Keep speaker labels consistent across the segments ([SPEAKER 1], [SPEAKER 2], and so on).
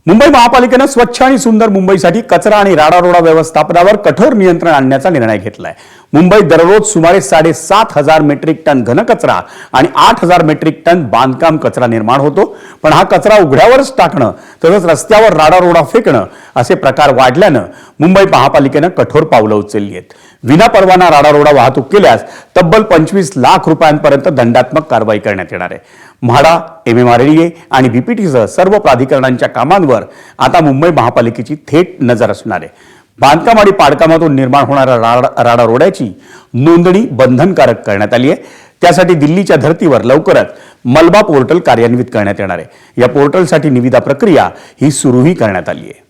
[SPEAKER 1] मुंबई महापालिकेने स्वच्छ आणि सुंदर मुंबईसाठी कचरा आणि राडारोडा व्यवस्थापनावर कठोर नियंत्रण आणण्याचा निर्णय घेतलाय। मुंबईत दररोज सुमारे 7,500 मेट्रिक टन घनकचरा आणि 8,000 मेट्रिक टन बांधकाम कचरा निर्माण होतो। पण हा कचरा उघड्यावरच टाकणं तसंच रस्त्यावर राडारोडा फेकणं असे प्रकार वाढल्यानं मुंबई महापालिकेने कठोर पावलं उचलली आहेत। विनापरवाना राडारोडा वाहतूक केल्यास तब्बल 25 लाख रुपयांपर्यंत दंडात्मक कारवाई करण्यात येणार आहे। म्हाडा, MMRDA आणि BPTसह सर्व प्राधिकरणांच्या कामांवर आता मुंबई महापालिकेची थेट नजर असणार आहे। बांधकाम आणि पाडकामातून निर्माण होणाऱ्या राडारोड्याची नोंदणी बंधनकारक करण्यात आली आहे। त्यासाठी दिल्लीच्या धर्तीवर लवकरच मलबा पोर्टल कार्यान्वित करण्यात येणार आहे। या पोर्टलसाठी निविदा प्रक्रिया ही सुरूही करण्यात आली आहे।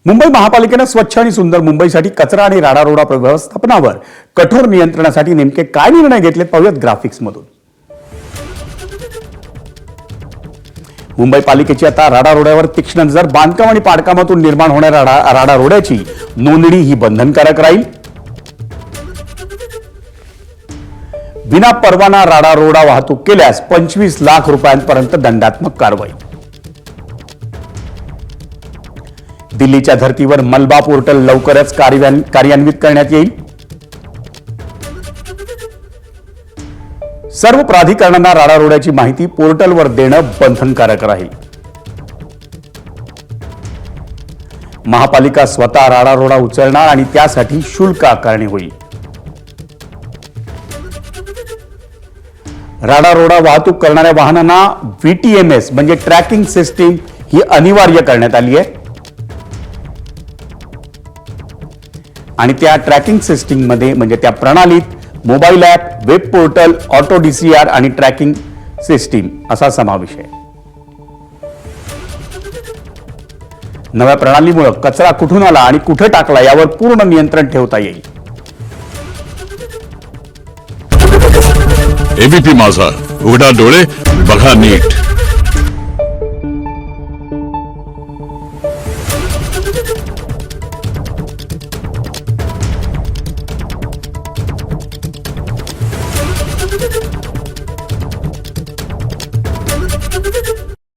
[SPEAKER 1] मुंबई महापालिकेने स्वच्छ आणि सुंदर मुंबईसाठी कचरा आणि राडारोडा व्यवस्थापनावर कठोर नियंत्रणासाठी नेमके काय निर्णय घेतलेत पाहूयात ग्राफिक्स मधून। मुंबई पालिकेची आता राडारोड्यावर तीक्ष्ण नजर। बांधकाम आणि पाडकामातून निर्माण होणाऱ्या राडारोड्याची नोंदणी ही बंधनकारक राहील। विना परवाना राडारोडा वाहतूक केल्यास 25 लाख रुपयांपर्यंत दंडात्मक कारवाई। दिल्लीच्या धर्तीवर मलबा पोर्टल लवकरच कार्यान्वित करण्यात येईल। सर्व प्राधिकरणांना राडारोड्याची माहिती पोर्टलवर देणं बंधनकारक राहील। महापालिका स्वतः राडारोडा उचलणार आणि त्यासाठी शुल्क आकारणी होईल। राडारोडा वाहतूक करणाऱ्या वाहनांना VTMS म्हणजे ट्रॅकिंग सिस्टीम ही अनिवार्य करण्यात आली आहे आणि त्या ट्रॅकिंग सिस्टीम मध्ये म्हणजे त्या प्रणालीत mobile app, web portal, auto DCR आणि ट्रॅकिंग सिस्टीम असा समावेश आहे। नव्या प्रणालीमुळे कचरा कुठून आला आणि कुठे टाकला यावर पूर्ण नियंत्रण ठेवता येईल।
[SPEAKER 2] ABP माझा, उघडा डोळे बघा नीट।